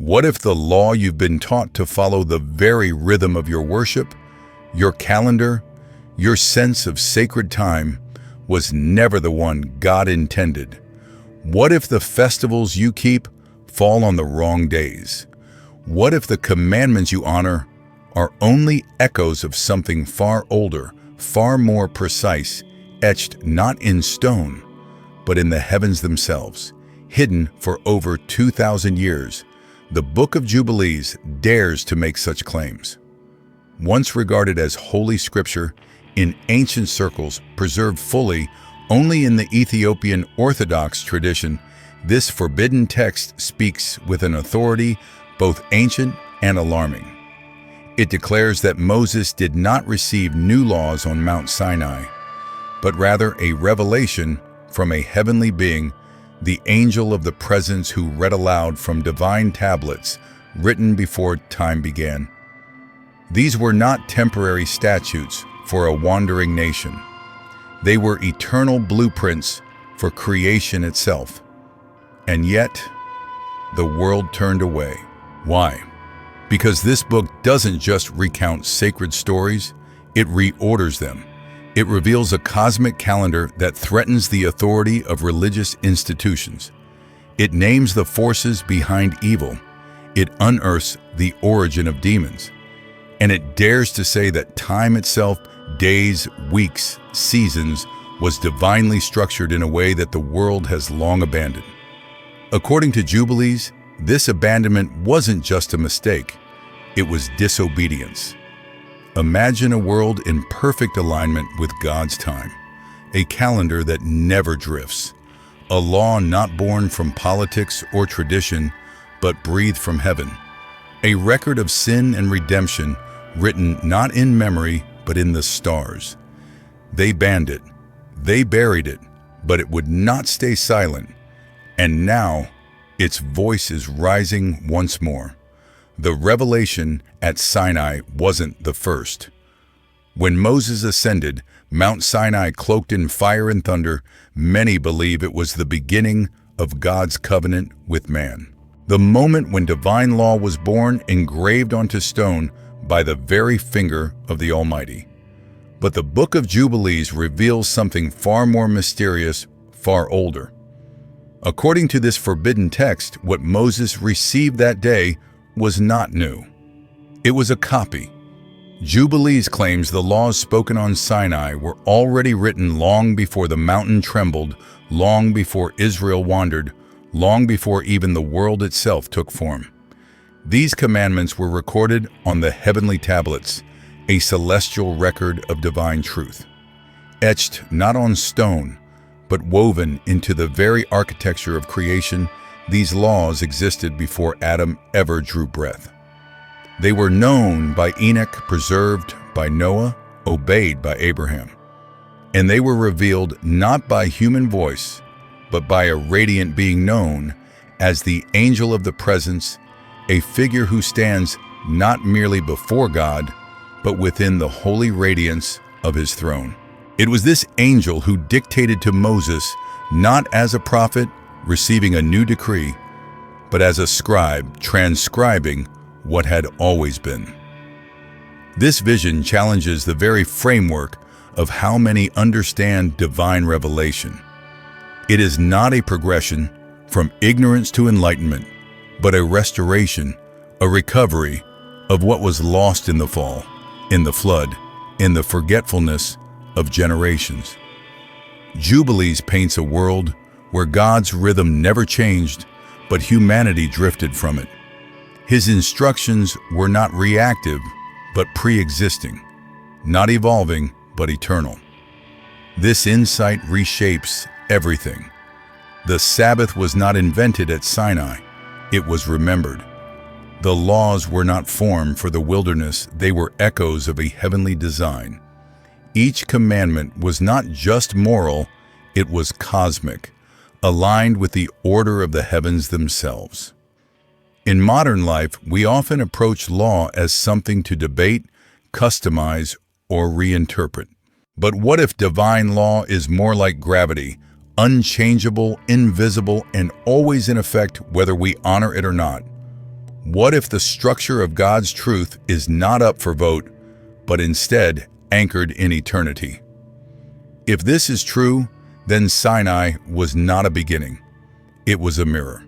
What if the law you've been taught to follow the very rhythm of your worship, your calendar, your sense of sacred time, was never the one God intended? What if the festivals you keep fall on the wrong days? What if the commandments you honor are only echoes of something far older, far more precise, etched not in stone, but in the heavens themselves, hidden for over 2,000 years? The Book of Jubilees dares to make such claims. Once regarded as holy scripture, in ancient circles preserved fully only in the Ethiopian Orthodox tradition, this forbidden text speaks with an authority both ancient and alarming. It declares that Moses did not receive new laws on Mount Sinai, but rather a revelation from a heavenly being, the angel of the presence, who read aloud from divine tablets written before time began. These were not temporary statutes for a wandering nation. They were eternal blueprints for creation itself. And yet, the world turned away. Why? Because this book doesn't just recount sacred stories, it reorders them. It reveals a cosmic calendar that threatens the authority of religious institutions. It names the forces behind evil. It unearths the origin of demons. And it dares to say that time itself, days, weeks, seasons, was divinely structured in a way that the world has long abandoned. According to Jubilees, this abandonment wasn't just a mistake, it was disobedience. Imagine a world in perfect alignment with God's time, a calendar that never drifts, a law not born from politics or tradition, but breathed from heaven, a record of sin and redemption written not in memory, but in the stars. They banned it, they buried it, but it would not stay silent. And now, its voice is rising once more. The revelation at Sinai wasn't the first. When Moses ascended, Mount Sinai cloaked in fire and thunder, many believe it was the beginning of God's covenant with man. The moment when divine law was born, engraved onto stone by the very finger of the Almighty. But the Book of Jubilees reveals something far more mysterious, far older. According to this forbidden text, what Moses received that day was not new. It was a copy. Jubilees claims the laws spoken on Sinai were already written long before the mountain trembled, long before Israel wandered, long before even the world itself took form. These commandments were recorded on the heavenly tablets, a celestial record of divine truth. Etched not on stone, but woven into the very architecture of creation, these laws existed before Adam ever drew breath. They were known by Enoch, preserved by Noah, obeyed by Abraham. And they were revealed not by human voice, but by a radiant being known as the angel of the presence, a figure who stands not merely before God, but within the holy radiance of his throne. It was this angel who dictated to Moses, not as a prophet receiving a new decree, but as a scribe transcribing what had always been. This vision challenges the very framework of how many understand divine revelation. It is not a progression from ignorance to enlightenment, but a restoration, a recovery of what was lost in the fall, in the flood, in the forgetfulness of generations. Jubilees paints a world where God's rhythm never changed, but humanity drifted from it. His instructions were not reactive, but pre-existing, not evolving, but eternal. This insight reshapes everything. The Sabbath was not invented at Sinai, it was remembered. The laws were not formed for the wilderness, they were echoes of a heavenly design. Each commandment was not just moral, it was cosmic, aligned with the order of the heavens themselves. In modern life, we often approach law as something to debate, customize, or reinterpret. But what if divine law is more like gravity, unchangeable, invisible, and always in effect whether we honor it or not? What if the structure of God's truth is not up for vote, but instead anchored in eternity? If this is true, then Sinai was not a beginning. It was a mirror.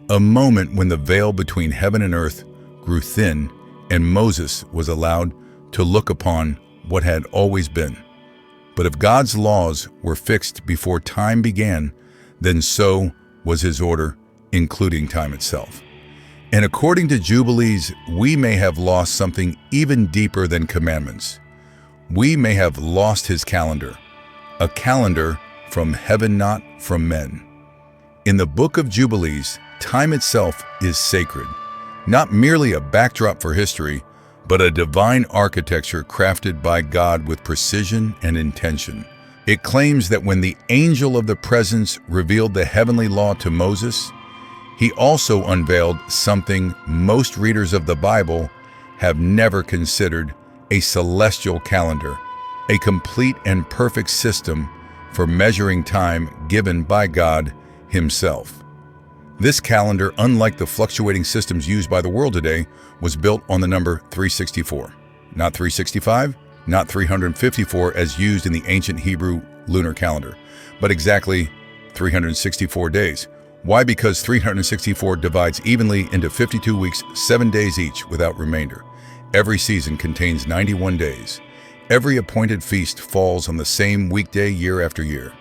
A moment when the veil between heaven and earth grew thin and Moses was allowed to look upon what had always been. But if God's laws were fixed before time began, then so was his order, including time itself. And according to Jubilees, we may have lost something even deeper than commandments. We may have lost his calendar, a calendar from heaven, not from men. In the Book of Jubilees, time itself is sacred, not merely a backdrop for history, but a divine architecture crafted by God with precision and intention. It claims that when the angel of the presence revealed the heavenly law to Moses, he also unveiled something most readers of the Bible have never considered: a celestial calendar, a complete and perfect system for measuring time given by God himself. This calendar, unlike the fluctuating systems used by the world today, was built on the number 364. Not 365, not 354 as used in the ancient Hebrew lunar calendar, but exactly 364 days. Why? Because 364 divides evenly into 52 weeks, 7 days each without remainder. Every season contains 91 days. Every appointed feast falls on the same weekday year after year.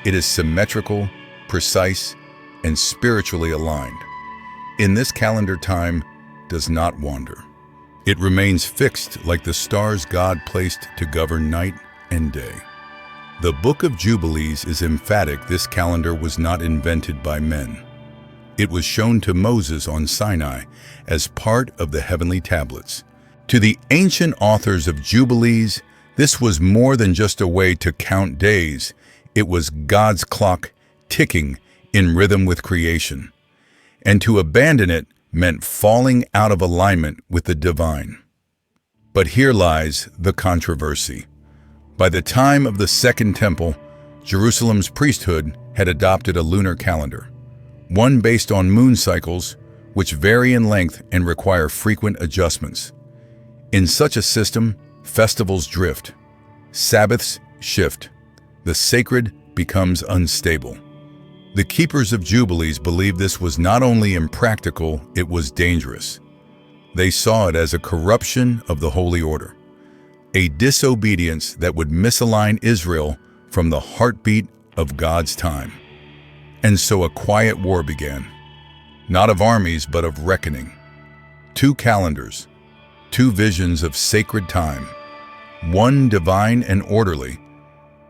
It is symmetrical, precise, and spiritually aligned. In this calendar, time does not wander. It remains fixed like the stars God placed to govern night and day. The Book of Jubilees is emphatic this calendar was not invented by men. It was shown to Moses on Sinai as part of the heavenly tablets. To the ancient authors of Jubilees, this was more than just a way to count days. It was God's clock ticking in rhythm with creation. And to abandon it meant falling out of alignment with the divine. But here lies the controversy. By the time of the Second Temple, Jerusalem's priesthood had adopted a lunar calendar, one based on moon cycles, which vary in length and require frequent adjustments. In such a system, festivals drift, Sabbaths shift, the sacred becomes unstable. The keepers of Jubilees believed this was not only impractical, it was dangerous. They saw it as a corruption of the holy order, a disobedience that would misalign Israel from the heartbeat of God's time. And so a quiet war began, not of armies but of reckoning. Two calendars, two visions of sacred time, one divine and orderly,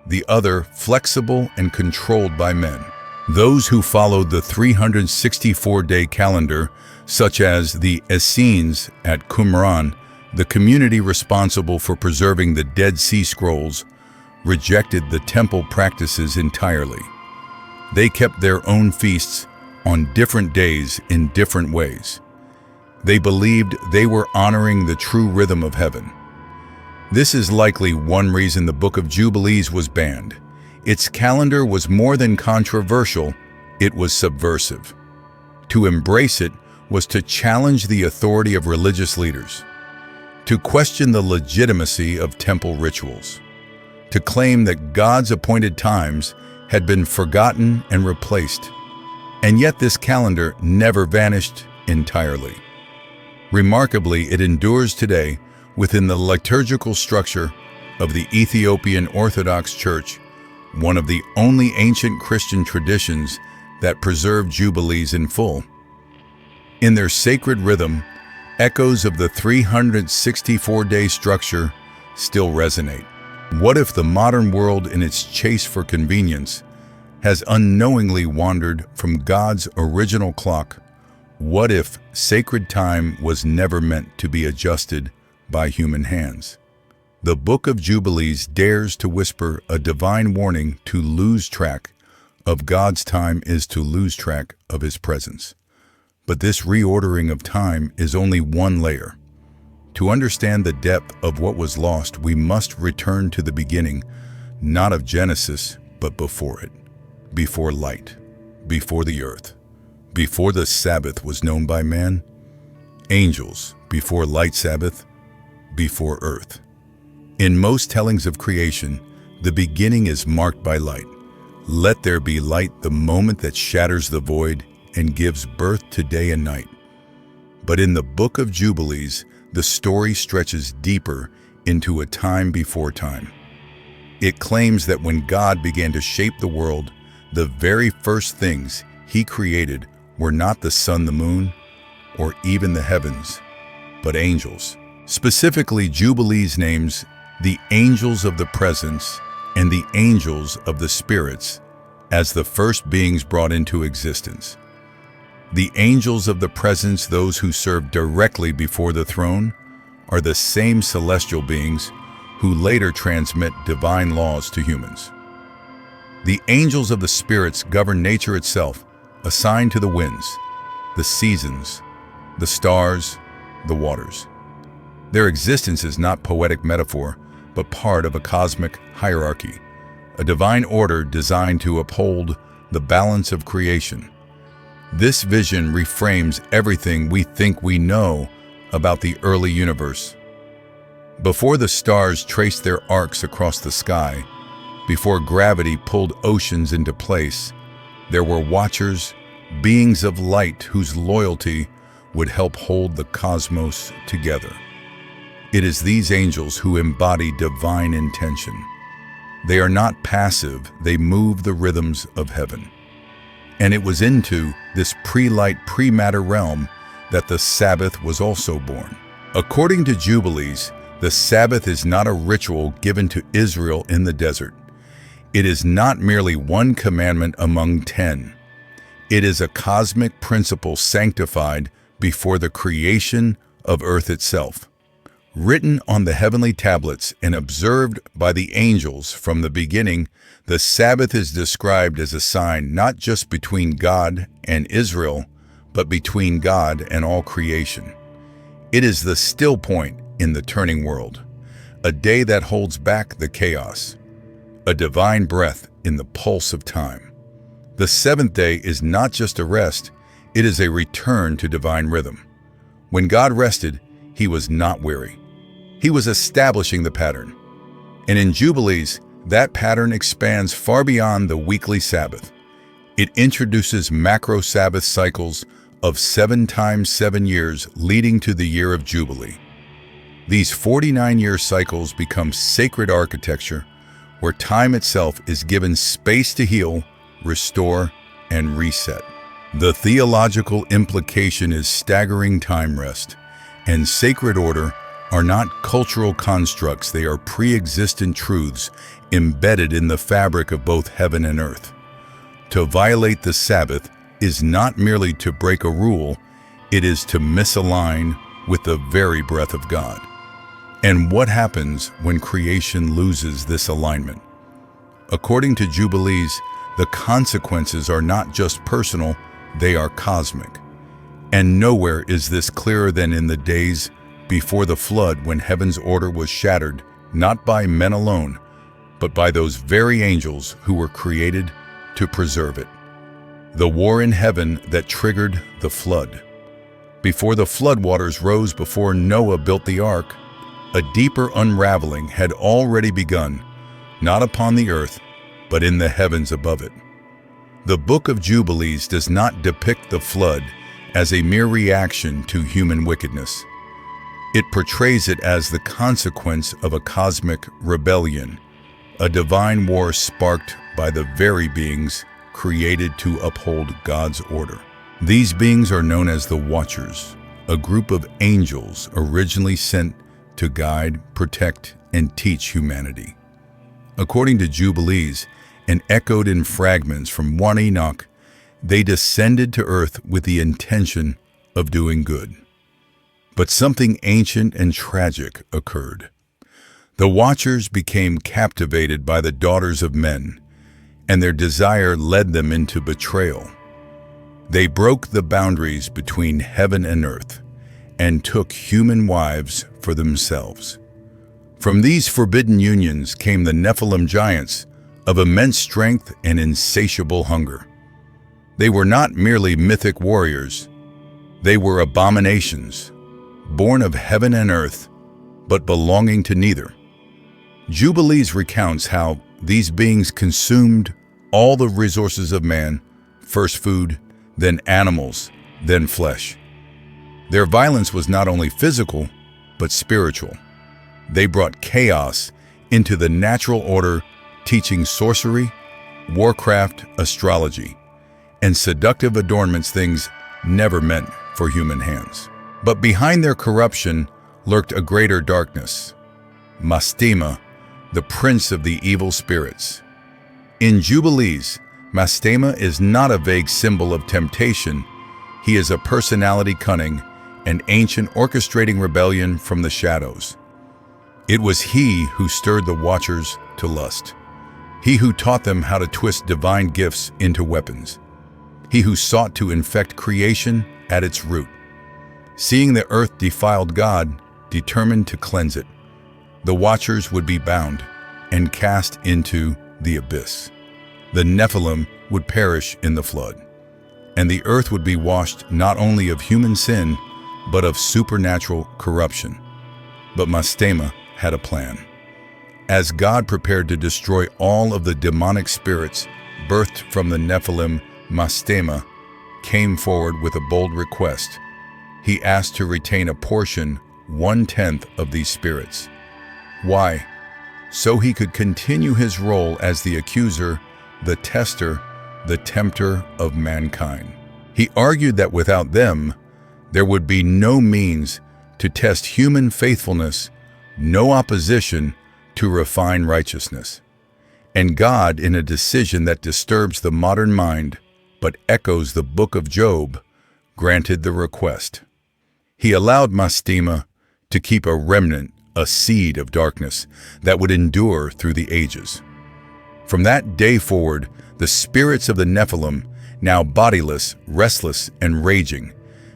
the other flexible and controlled by men. Those who followed the 364-day calendar, such as the Essenes at Qumran, the community responsible for preserving the Dead Sea Scrolls, rejected the temple practices entirely. They kept their own feasts on different days in different ways. They believed they were honoring the true rhythm of heaven. This is likely one reason the Book of Jubilees was banned. Its calendar was more than controversial, it was subversive. To embrace it was to challenge the authority of religious leaders, to question the legitimacy of temple rituals, to claim that God's appointed times had been forgotten and replaced. And yet this calendar never vanished entirely. Remarkably, it endures today within the liturgical structure of the Ethiopian Orthodox Church, one of the only ancient Christian traditions that preserve Jubilees in full. In their sacred rhythm, echoes of the 364-day structure still resonate. What if the modern world, in its chase for convenience, has unknowingly wandered from God's original clock? What if sacred time was never meant to be adjusted by human hands? The Book of Jubilees dares to whisper a divine warning: to lose track of God's time is to lose track of His presence. But this reordering of time is only one layer. To understand the depth of what was lost, we must return to the beginning, not of Genesis, but before it, before light, before the earth, before the Sabbath was known by man, Angels, before light Sabbath, before earth. In most tellings of creation, the beginning is marked by light. Let there be light, the moment that shatters the void and gives birth to day and night. But in the Book of Jubilees, the story stretches deeper into a time before time. It claims that when God began to shape the world, the very first things He created were not the sun, the moon, or even the heavens, but angels. Specifically, Jubilees names the angels of the presence and the angels of the spirits as the first beings brought into existence. The angels of the presence, those who serve directly before the throne, are the same celestial beings who later transmit divine laws to humans. The angels of the spirits govern nature itself, assigned to the winds, the seasons, the stars, the waters. Their existence is not poetic metaphor, but part of a cosmic hierarchy, a divine order designed to uphold the balance of creation. This vision reframes everything we think we know about the early universe. Before the stars traced their arcs across the sky, before gravity pulled oceans into place, there were watchers, beings of light whose loyalty would help hold the cosmos together. It is these angels who embody divine intention. They are not passive, they move the rhythms of heaven. And it was into this pre-light, pre-matter realm that the Sabbath was also born. According to Jubilees, the Sabbath is not a ritual given to Israel in the desert. It is not merely one commandment among 10. It is a cosmic principle sanctified before the creation of earth itself. Written on the heavenly tablets and observed by the angels from the beginning, the Sabbath is described as a sign not just between God and Israel, but between God and all creation. It is the still point in the turning world, a day that holds back the chaos, a divine breath in the pulse of time. The seventh day is not just a rest, it is a return to divine rhythm. When God rested, He was not weary. He was establishing the pattern. And in Jubilees, that pattern expands far beyond the weekly Sabbath. It introduces macro Sabbath cycles of 7 times 7 years leading to the year of Jubilee. These 49-year cycles become sacred architecture where time itself is given space to heal, restore, and reset. The theological implication is staggering. Time, rest, and sacred order are not cultural constructs, they are pre-existent truths embedded in the fabric of both heaven and earth. To violate the Sabbath is not merely to break a rule, it is to misalign with the very breath of God. And what happens when creation loses this alignment? According to Jubilees, the consequences are not just personal, they are cosmic. And nowhere is this clearer than in the days before the flood, when heaven's order was shattered, not by men alone, but by those very angels who were created to preserve it. The war in heaven that triggered the flood. Before the floodwaters rose, before Noah built the ark, a deeper unraveling had already begun, not upon the earth, but in the heavens above it. The Book of Jubilees does not depict the flood as a mere reaction to human wickedness. It portrays it as the consequence of a cosmic rebellion, a divine war sparked by the very beings created to uphold God's order. These beings are known as the Watchers, a group of angels originally sent to guide, protect, and teach humanity. According to Jubilees, and echoed in fragments from 1 Enoch, they descended to earth with the intention of doing good. But something ancient and tragic occurred. The Watchers became captivated by the daughters of men, and their desire led them into betrayal. They broke the boundaries between heaven and earth, and took human wives for themselves. From these forbidden unions came the Nephilim giants, of immense strength and insatiable hunger. They were not merely mythic warriors, they were abominations, born of heaven and earth, but belonging to neither. Jubilees recounts how these beings consumed all the resources of man, first food, then animals, then flesh. Their violence was not only physical, but spiritual. They brought chaos into the natural order, teaching sorcery, warcraft, astrology, and seductive adornments, things never meant for human hands. But behind their corruption lurked a greater darkness, Mastema, the prince of the evil spirits. In Jubilees, Mastema is not a vague symbol of temptation. He is a personality cunning, an ancient orchestrating rebellion from the shadows. It was he who stirred the Watchers to lust. He who taught them how to twist divine gifts into weapons. He who sought to infect creation at its root. Seeing the earth defiled, God determined to cleanse it. The Watchers would be bound and cast into the abyss. The Nephilim would perish in the flood, and the earth would be washed not only of human sin, but of supernatural corruption. But Mastema had a plan. As God prepared to destroy all of the demonic spirits birthed from the Nephilim, Mastema came forward with a bold request. He asked to retain a portion, 1/10 of these spirits. Why? So he could continue his role as the accuser, the tester, the tempter of mankind. He argued that without them, there would be no means to test human faithfulness, no opposition to refine righteousness. And God, in a decision that disturbs the modern mind, but echoes the Book of Job, granted the request. He allowed Mastema to keep a remnant, a seed of darkness that would endure through the ages. From that day forward, the spirits of the Nephilim, now bodiless, restless, and raging,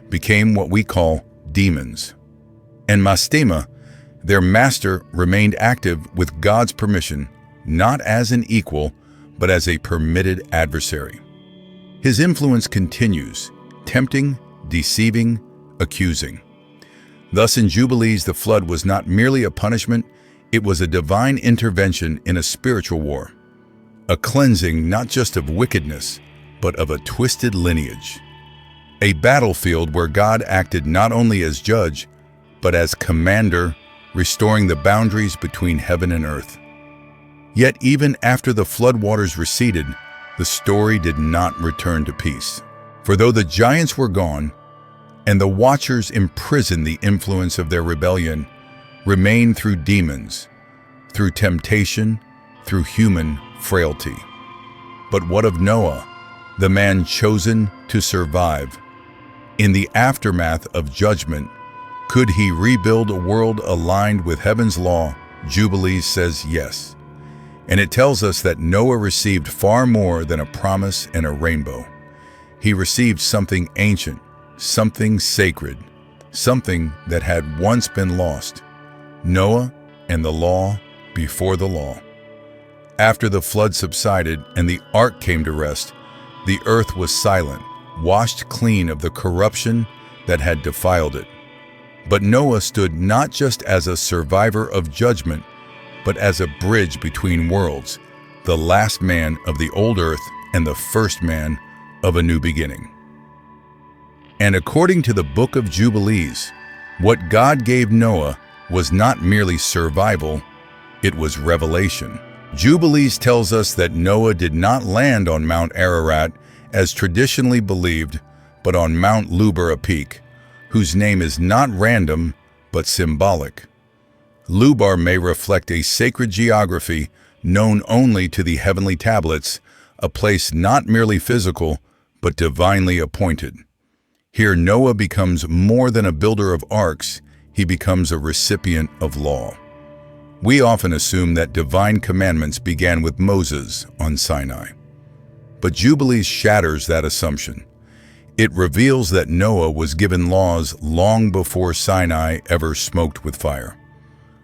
became what we call demons. And Mastema, their master, remained active with God's permission, not as an equal, but as a permitted adversary. His influence continues, tempting, deceiving, accusing. Thus in Jubilees, the flood was not merely a punishment, it was a divine intervention in a spiritual war. A cleansing not just of wickedness, but of a twisted lineage. A battlefield where God acted not only as judge, but as commander, restoring the boundaries between heaven and earth. Yet even after the floodwaters receded, the story did not return to peace. For though the giants were gone, and the Watchers imprisoned the influence of their rebellion, remained through demons, through temptation, through human frailty. But what of Noah, the man chosen to survive? In the aftermath of judgment, could he rebuild a world aligned with heaven's law? Jubilees says yes. And it tells us that Noah received far more than a promise and a rainbow. He received something ancient, something sacred, something that had once been lost. Noah and the law before the law. After the flood subsided and the ark came to rest, the earth was silent, washed clean of the corruption that had defiled it. But Noah stood not just as a survivor of judgment, but as a bridge between worlds, the last man of the old earth and the first man of a new beginning. And according to the Book of Jubilees, what God gave Noah was not merely survival, it was revelation. Jubilees tells us that Noah did not land on Mount Ararat as traditionally believed, but on Mount Lubar, a peak, whose name is not random, but symbolic. Lubar may reflect a sacred geography known only to the heavenly tablets, a place not merely physical, but divinely appointed. Here Noah becomes more than a builder of arks, he becomes a recipient of law. We often assume that divine commandments began with Moses on Sinai. But Jubilees shatters that assumption. It reveals that Noah was given laws long before Sinai ever smoked with fire.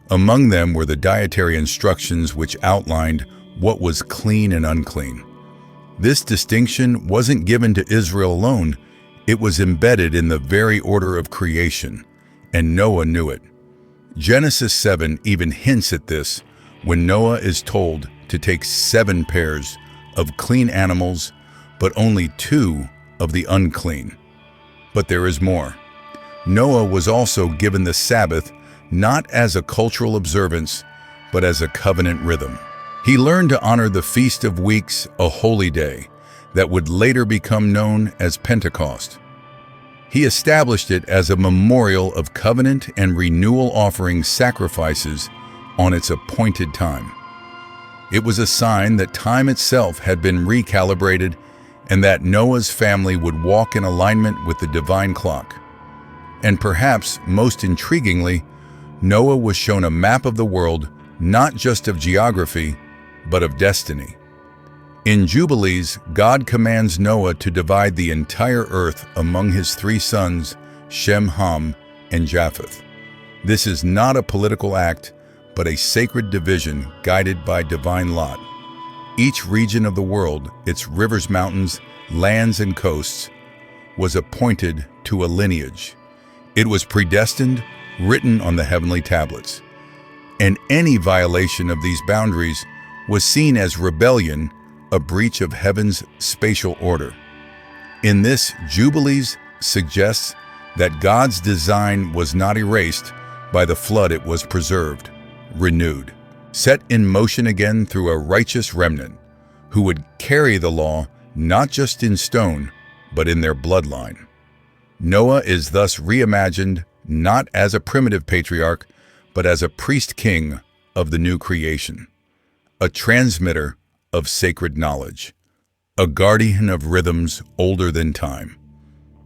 Among them were the dietary instructions which outlined what was clean and unclean. This distinction wasn't given to Israel alone, it was embedded in the very order of creation, and Noah knew it. Genesis 7 even hints at this when Noah is told to take 7 pairs of clean animals, but only 2 of the unclean. But there is more. Noah was also given the Sabbath not as a cultural observance, but as a covenant rhythm. He learned to honor the Feast of Weeks, a holy day that would later become known as Pentecost. He established it as a memorial of covenant and renewal offering sacrifices on its appointed time. It was a sign that time itself had been recalibrated and that Noah's family would walk in alignment with the divine clock. And perhaps most intriguingly, Noah was shown a map of the world, not just of geography, but of destiny. In Jubilees, God commands Noah to divide the entire earth among his 3 sons, Shem, Ham, and Japheth. This is not a political act, but a sacred division guided by divine lot. Each region of the world, its rivers, mountains, lands, and coasts, was appointed to a lineage. It was predestined, written on the heavenly tablets. And any violation of these boundaries was seen as rebellion, a breach of heaven's spatial order. In this, Jubilees suggests that God's design was not erased by the flood, it was preserved, renewed, set in motion again through a righteous remnant who would carry the law not just in stone, but in their bloodline. Noah is thus reimagined not as a primitive patriarch, but as a priest-king of the new creation, a transmitter of sacred knowledge, a guardian of rhythms older than time.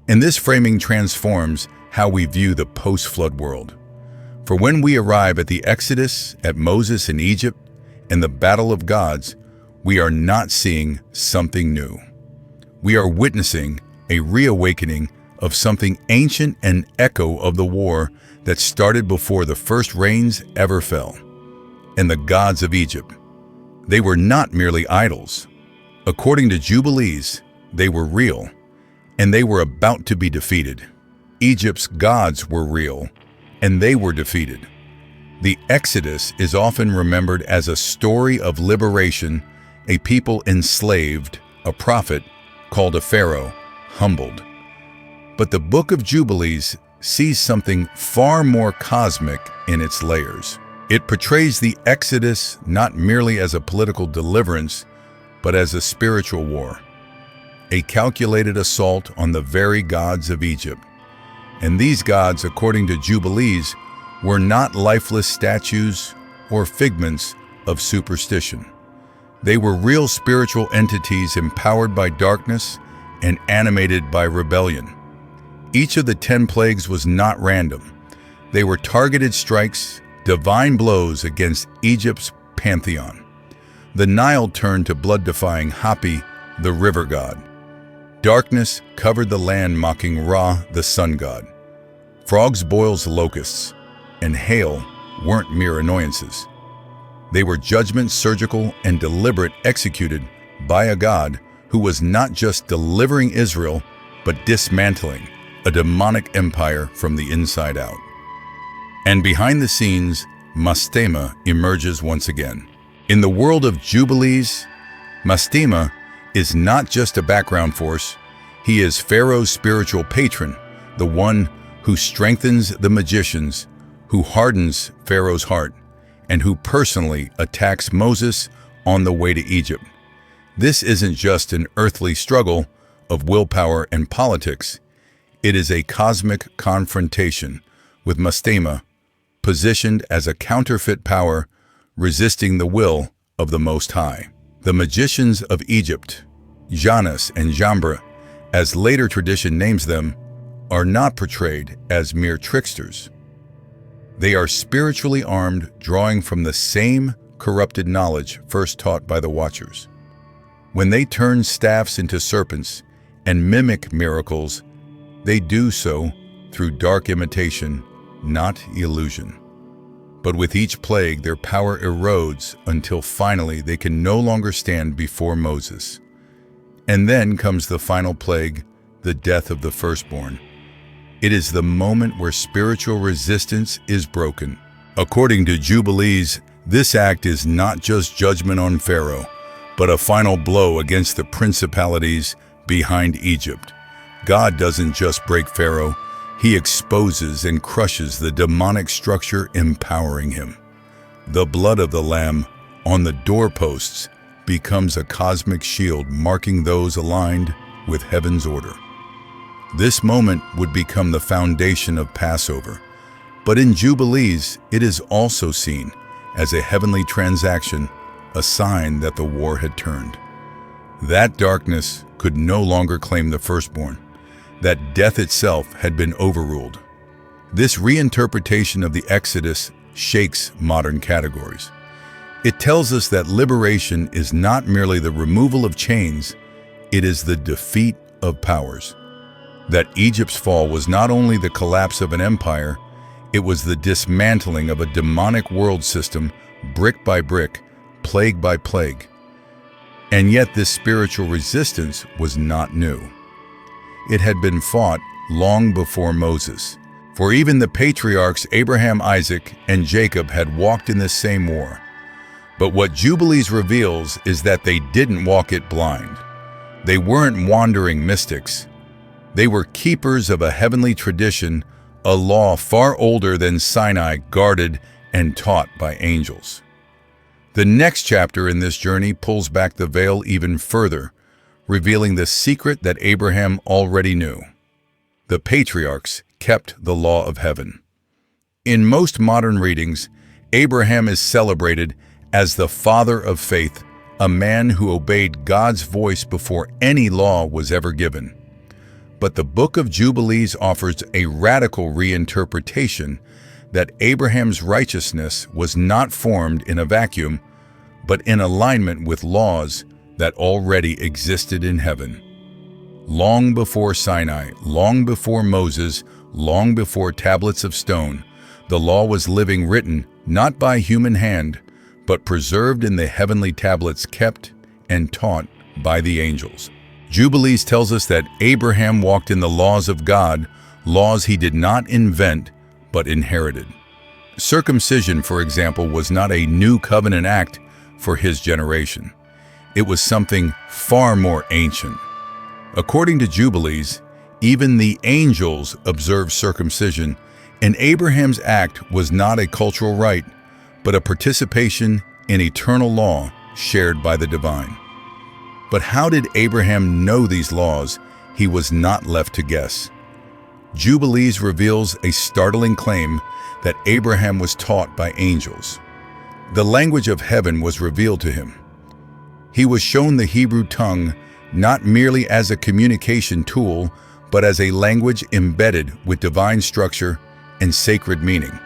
And this framing transforms how we view the post-flood world. For when we arrive at the Exodus, at Moses in Egypt, and the battle of gods, we are not seeing something new. We are witnessing a reawakening of something ancient, an echo of the war that started before the first rains ever fell. And the gods of Egypt, they were not merely idols. According to Jubilees, they were real, and they were about to be defeated. Egypt's gods were real, and they were defeated. The Exodus is often remembered as a story of liberation, a people enslaved, a prophet called a pharaoh, humbled. But the Book of Jubilees sees something far more cosmic in its layers. It portrays the Exodus not merely as a political deliverance, but as a spiritual war, a calculated assault on the very gods of Egypt. And these gods, according to Jubilees, were not lifeless statues or figments of superstition. They were real spiritual entities empowered by darkness and animated by rebellion. Each of the 10 plagues was not random. They were targeted strikes, divine blows against Egypt's pantheon. The Nile turned to blood-defying Hapi, the river god. Darkness covered the land, mocking Ra, the sun god. Frogs, boils, locusts, and hail weren't mere annoyances. They were judgments, surgical and deliberate, executed by a God who was not just delivering Israel, but dismantling a demonic empire from the inside out. And behind the scenes, Mastema emerges once again. In the world of Jubilees, Mastema is not just a background force. He is Pharaoh's spiritual patron, the one who strengthens the magicians, who hardens Pharaoh's heart, and who personally attacks Moses on the way to Egypt. This isn't just an earthly struggle of willpower and politics. It is a cosmic confrontation with Mastema, positioned as a counterfeit power resisting the will of the Most High. The magicians of Egypt, Janus and Jambra, as later tradition names them, are not portrayed as mere tricksters. They are spiritually armed, drawing from the same corrupted knowledge first taught by the Watchers. When they turn staffs into serpents and mimic miracles, they do so through dark imitation, not illusion. But with each plague, their power erodes until finally they can no longer stand before Moses. And then comes the final plague, the death of the firstborn. It is the moment where spiritual resistance is broken. According to Jubilees, this act is not just judgment on Pharaoh, but a final blow against the principalities behind Egypt. God doesn't just break Pharaoh, he exposes and crushes the demonic structure empowering him. The blood of the Lamb on the doorposts becomes a cosmic shield marking those aligned with heaven's order. This moment would become the foundation of Passover, but in Jubilees it is also seen as a heavenly transaction, a sign that the war had turned. That darkness could no longer claim the firstborn, that death itself had been overruled. This reinterpretation of the Exodus shakes modern categories. It tells us that liberation is not merely the removal of chains, it is the defeat of powers. That Egypt's fall was not only the collapse of an empire, it was the dismantling of a demonic world system, brick by brick, plague by plague. And yet this spiritual resistance was not new. It had been fought long before Moses. For even the patriarchs Abraham, Isaac, and Jacob had walked in this same war. But what Jubilees reveals is that they didn't walk it blind. They weren't wandering mystics. They were keepers of a heavenly tradition, a law far older than Sinai, guarded and taught by angels. The next chapter in this journey pulls back the veil even further, revealing the secret that Abraham already knew. The patriarchs kept the law of heaven. In most modern readings, Abraham is celebrated as the father of faith, a man who obeyed God's voice before any law was ever given. But the Book of Jubilees offers a radical reinterpretation that Abraham's righteousness was not formed in a vacuum, but in alignment with laws that already existed in heaven. Long before Sinai, long before Moses, long before tablets of stone, the law was living written not by human hand, but preserved in the heavenly tablets kept and taught by the angels. Jubilees tells us that Abraham walked in the laws of God, laws he did not invent, but inherited. Circumcision, for example, was not a new covenant act for his generation. It was something far more ancient. According to Jubilees, even the angels observed circumcision, and Abraham's act was not a cultural rite, but a participation in eternal law shared by the divine. But how did Abraham know these laws? He was not left to guess. Jubilees reveals a startling claim that Abraham was taught by angels. The language of heaven was revealed to him. He was shown the Hebrew tongue not merely as a communication tool, but as a language embedded with divine structure and sacred meaning.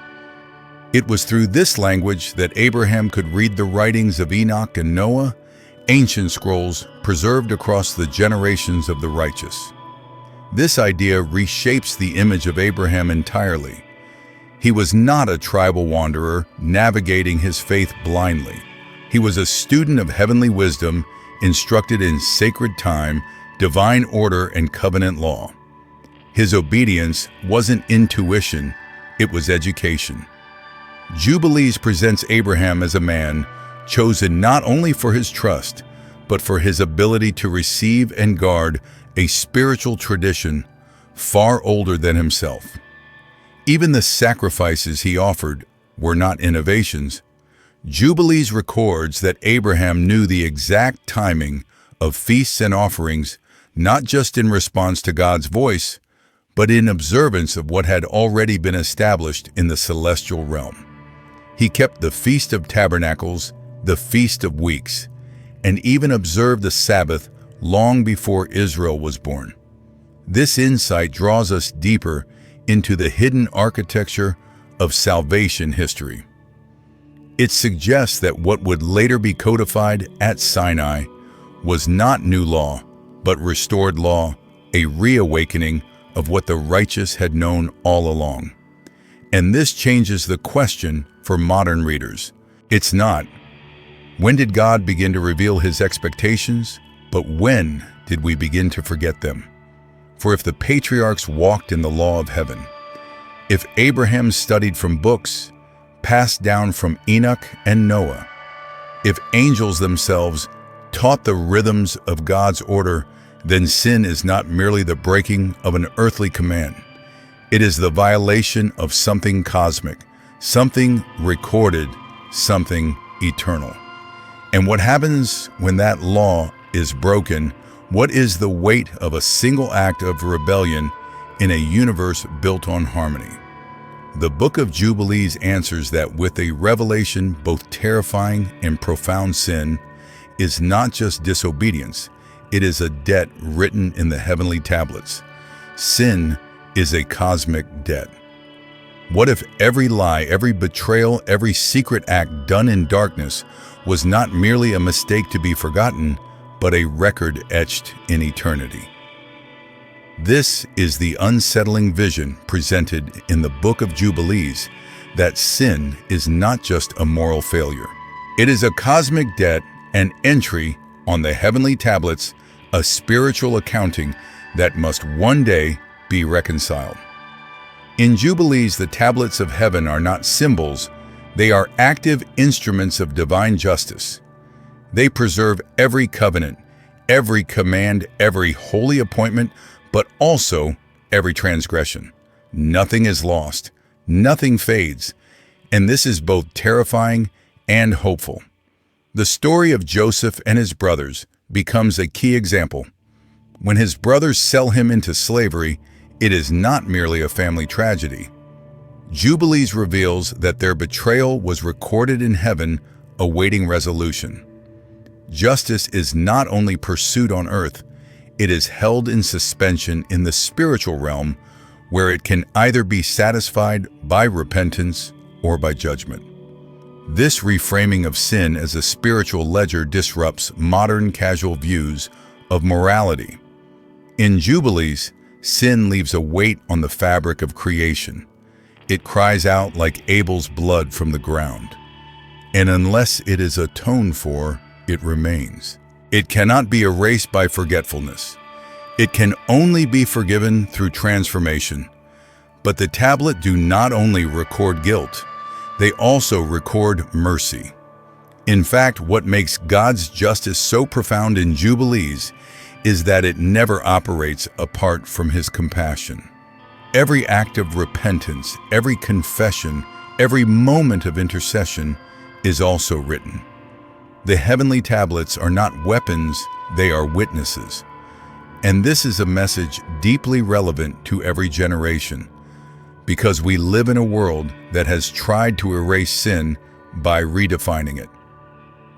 It was through this language that Abraham could read the writings of Enoch and Noah, ancient scrolls preserved across the generations of the righteous. This idea reshapes the image of Abraham entirely. He was not a tribal wanderer navigating his faith blindly. He was a student of heavenly wisdom, instructed in sacred time, divine order, and covenant law. His obedience wasn't intuition, it was education. Jubilees presents Abraham as a man chosen not only for his trust, but for his ability to receive and guard a spiritual tradition far older than himself. Even the sacrifices he offered were not innovations. Jubilees records that Abraham knew the exact timing of feasts and offerings, not just in response to God's voice, but in observance of what had already been established in the celestial realm. He kept the Feast of Tabernacles, the Feast of Weeks, and even observed the Sabbath long before Israel was born. This insight draws us deeper into the hidden architecture of salvation history. It suggests that what would later be codified at Sinai was not new law, but restored law, a reawakening of what the righteous had known all along. And this changes the question for modern readers. It's not, when did God begin to reveal his expectations, but when did we begin to forget them? For if the patriarchs walked in the law of heaven, if Abraham studied from books passed down from Enoch and Noah, if angels themselves taught the rhythms of God's order, then sin is not merely the breaking of an earthly command. It is the violation of something cosmic, something recorded, something eternal. And what happens when that law is broken? What is the weight of a single act of rebellion in a universe built on harmony? The Book of Jubilees answers that with a revelation both terrifying and profound. Sin is not just disobedience, it is a debt written in the heavenly tablets. Sin is a cosmic debt. What if every lie, every betrayal, every secret act done in darkness was not merely a mistake to be forgotten, but a record etched in eternity? This is the unsettling vision presented in the Book of Jubilees, that sin is not just a moral failure. It is a cosmic debt, an entry on the heavenly tablets, a spiritual accounting that must one day be reconciled. In Jubilees, the tablets of heaven are not symbols, they are active instruments of divine justice. They preserve every covenant, every command, every holy appointment, but also every transgression. Nothing is lost, nothing fades, and this is both terrifying and hopeful. The story of Joseph and his brothers becomes a key example. When his brothers sell him into slavery, it is not merely a family tragedy. Jubilees reveals that their betrayal was recorded in heaven, awaiting resolution. Justice is not only pursued on earth, it is held in suspension in the spiritual realm, where it can either be satisfied by repentance or by judgment. This reframing of sin as a spiritual ledger disrupts modern casual views of morality. In Jubilees, sin leaves a weight on the fabric of creation. It cries out like Abel's blood from the ground. And unless it is atoned for, it remains. It cannot be erased by forgetfulness. It can only be forgiven through transformation. But the tablet do not only record guilt, they also record mercy. In fact, what makes God's justice so profound in Jubilees is that it never operates apart from His compassion. Every act of repentance, every confession, every moment of intercession is also written. The heavenly tablets are not weapons, they are witnesses. And this is a message deeply relevant to every generation, because we live in a world that has tried to erase sin by redefining it.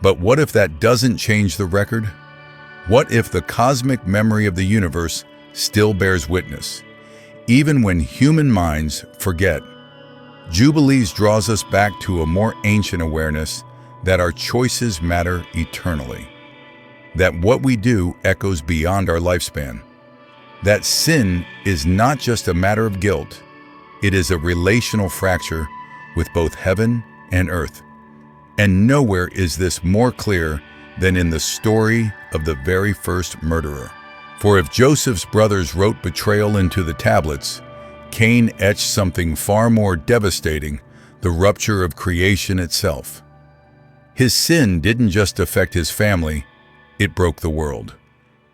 But what if that doesn't change the record? What if the cosmic memory of the universe still bears witness, even when human minds forget? Jubilees draws us back to a more ancient awareness that our choices matter eternally, that what we do echoes beyond our lifespan, that sin is not just a matter of guilt, it is a relational fracture with both heaven and earth. And nowhere is this more clear than in the story of the very first murderer. For if Joseph's brothers wrote betrayal into the tablets, Cain etched something far more devastating, the rupture of creation itself. His sin didn't just affect his family, it broke the world.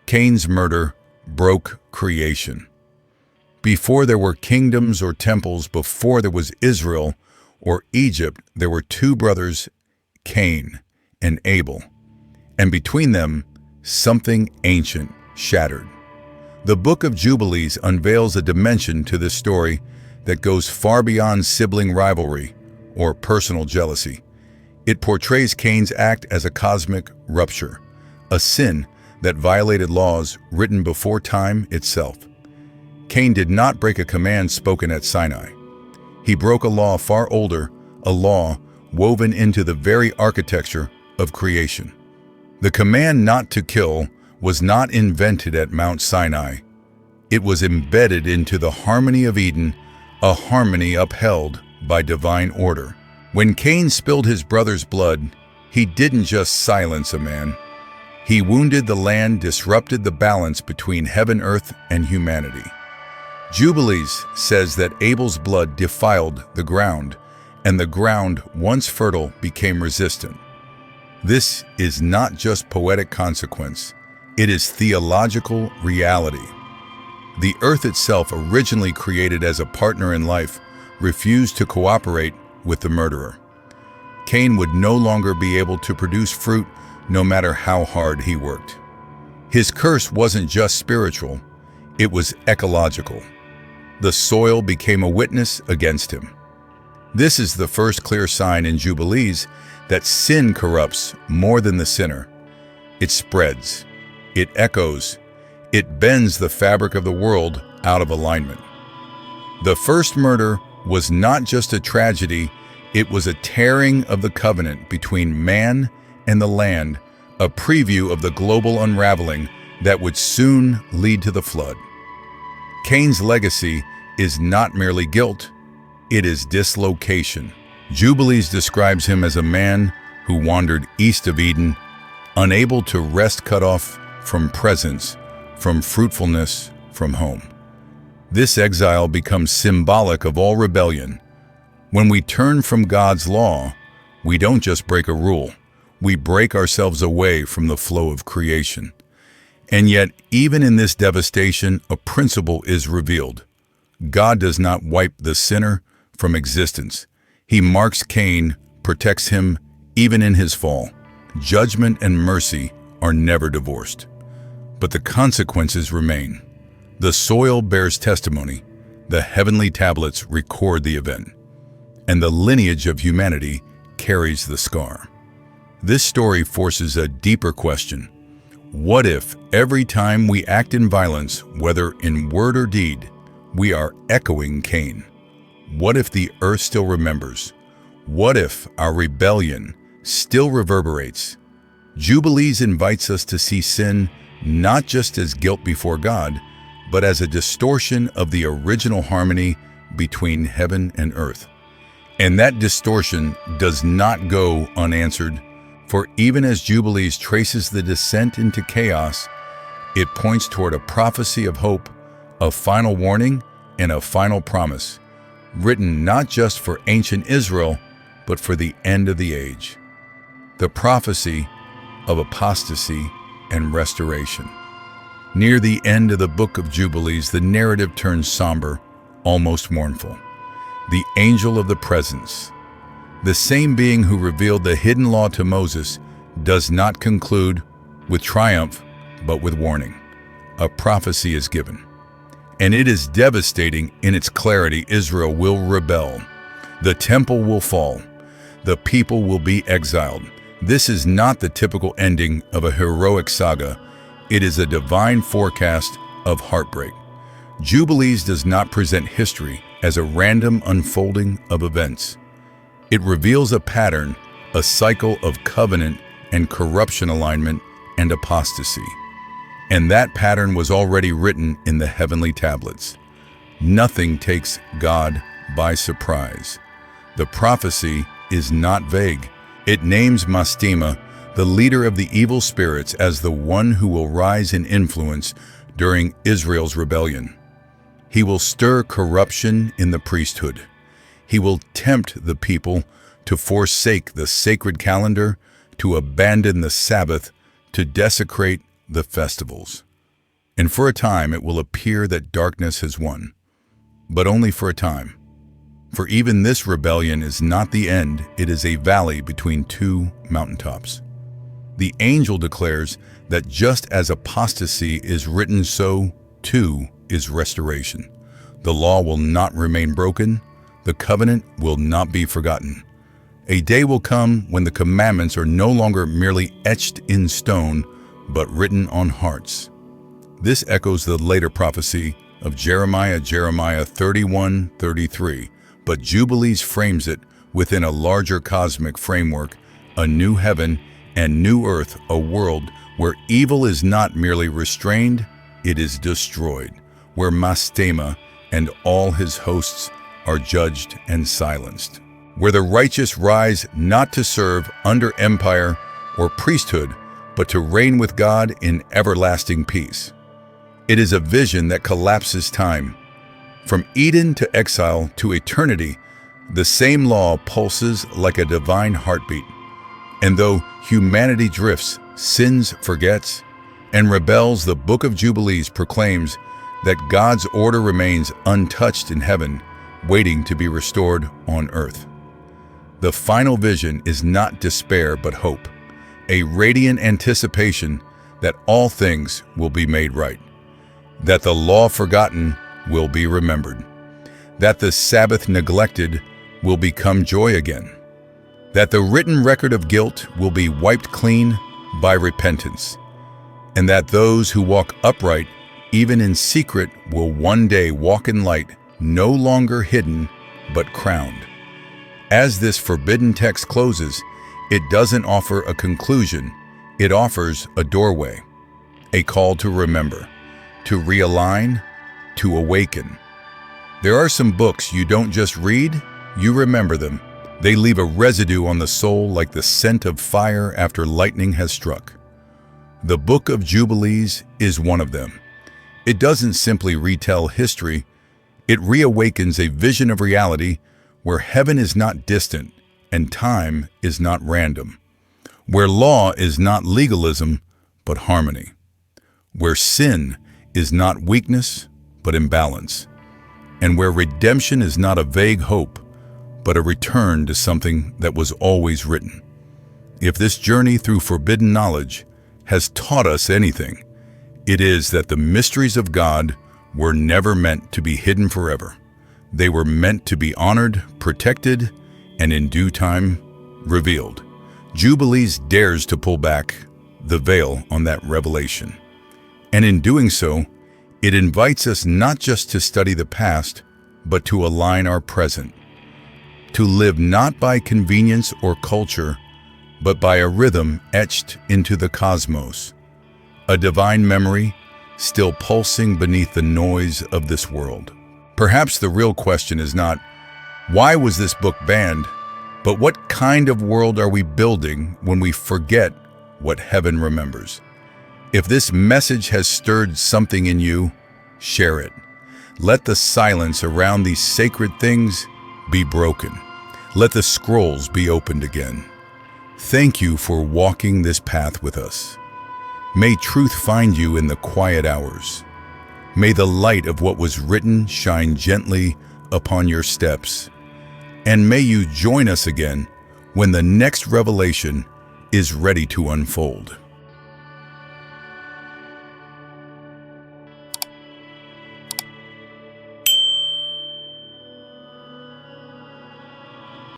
Cain's murder broke creation. Before there were kingdoms or temples, before there was Israel or Egypt, there were two brothers, Cain and Abel. And between them, something ancient shattered. The Book of Jubilees unveils a dimension to this story that goes far beyond sibling rivalry or personal jealousy. It portrays Cain's act as a cosmic rupture, a sin that violated laws written before time itself. Cain did not break a command spoken at Sinai. He broke a law far older, a law woven into the very architecture of creation. The command not to kill was not invented at Mount Sinai. It was embedded into the harmony of Eden, a harmony upheld by divine order. When Cain spilled his brother's blood, he didn't just silence a man. He wounded the land, disrupted the balance between heaven, earth, and humanity. Jubilees says that Abel's blood defiled the ground, and the ground, once fertile, became resistant. This is not just poetic consequence, it is theological reality. The earth itself, originally created as a partner in life, refused to cooperate with the murderer. Cain would no longer be able to produce fruit no matter how hard he worked. His curse wasn't just spiritual, it was ecological. The soil became a witness against him. This is the first clear sign in Jubilees that sin corrupts more than the sinner. It spreads, it echoes, it bends the fabric of the world out of alignment. The first murder was not just a tragedy, it was a tearing of the covenant between man and the land, a preview of the global unraveling that would soon lead to the flood. Cain's legacy is not merely guilt, it is dislocation. Jubilees describes him as a man who wandered east of Eden, unable to rest, cut off from presence, from fruitfulness, from home. This exile becomes symbolic of all rebellion. When we turn from God's law, we don't just break a rule, we break ourselves away from the flow of creation. And yet, even in this devastation, a principle is revealed. God does not wipe the sinner from existence. He marks Cain, protects him even in his fall. Judgment and mercy are never divorced. But the consequences remain. The soil bears testimony, the heavenly tablets record the event, and the lineage of humanity carries the scar. This story forces a deeper question. What if every time we act in violence, whether in word or deed, we are echoing Cain? What if the earth still remembers? What if our rebellion still reverberates? Jubilees invites us to see sin not just as guilt before God, but as a distortion of the original harmony between heaven and earth. And that distortion does not go unanswered, for even as Jubilees traces the descent into chaos, it points toward a prophecy of hope, a final warning, and a final promise, written not just for ancient Israel, but for the end of the age. The prophecy of apostasy and restoration. Near the end of the Book of Jubilees, the narrative turns somber, almost mournful. The angel of the presence, the same being who revealed the hidden law to Moses, does not conclude with triumph, but with warning. A prophecy is given, and it is devastating in its clarity. Israel will rebel. The temple will fall. The people will be exiled. This is not the typical ending of a heroic saga. It is a divine forecast of heartbreak. Jubilees does not present history as a random unfolding of events. It reveals a pattern, a cycle of covenant and corruption alignment and apostasy. And that pattern was already written in the heavenly tablets. Nothing takes God by surprise. The prophecy is not vague. It names Mastema, the leader of the evil spirits, as the one who will rise in influence during Israel's rebellion. He will stir corruption in the priesthood. He will tempt the people to forsake the sacred calendar, to abandon the Sabbath, to desecrate the festivals. And for a time it will appear that darkness has won, but only for a time. For even this rebellion is not the end, it is a valley between two mountaintops. The angel declares that just as apostasy is written, so too is restoration. The law will not remain broken, the covenant will not be forgotten. A day will come when the commandments are no longer merely etched in stone, but written on hearts. This echoes the later prophecy of Jeremiah 31:33, but Jubilees frames it within a larger cosmic framework, a new heaven and new earth, a world where evil is not merely restrained, it is destroyed, where Mastema and all his hosts are judged and silenced, where the righteous rise not to serve under empire or priesthood, but to reign with God in everlasting peace. It is a vision that collapses time. From Eden to exile to eternity, the same law pulses like a divine heartbeat. And though humanity drifts, sins, forgets, and rebels, the Book of Jubilees proclaims that God's order remains untouched in heaven, waiting to be restored on earth. The final vision is not despair but hope, a radiant anticipation that all things will be made right, that the law forgotten will be remembered, that the Sabbath neglected will become joy again, that the written record of guilt will be wiped clean by repentance, and that those who walk upright, even in secret, will one day walk in light, no longer hidden, but crowned. As this forbidden text closes, it doesn't offer a conclusion, it offers a doorway, a call to remember, to realign, to awaken. There are some books you don't just read, you remember them. They leave a residue on the soul like the scent of fire after lightning has struck. The Book of Jubilees is one of them. It doesn't simply retell history, it reawakens a vision of reality where heaven is not distant and time is not random, where law is not legalism but harmony, where sin is not weakness but imbalance, and where redemption is not a vague hope but a return to something that was always written. If this journey through forbidden knowledge has taught us anything, it is that the mysteries of God were never meant to be hidden forever. They were meant to be honored, protected, and in due time, revealed. Jubilees dares to pull back the veil on that revelation. And in doing so, it invites us not just to study the past, but to align our present. To live not by convenience or culture, but by a rhythm etched into the cosmos. A divine memory still pulsing beneath the noise of this world. Perhaps the real question is not, why was this book banned? But what kind of world are we building when we forget what heaven remembers? If this message has stirred something in you, share it. Let the silence around these sacred things be broken. Let the scrolls be opened again. Thank you for walking this path with us. May truth find you in the quiet hours. May the light of what was written shine gently upon your steps. And may you join us again when the next revelation is ready to unfold.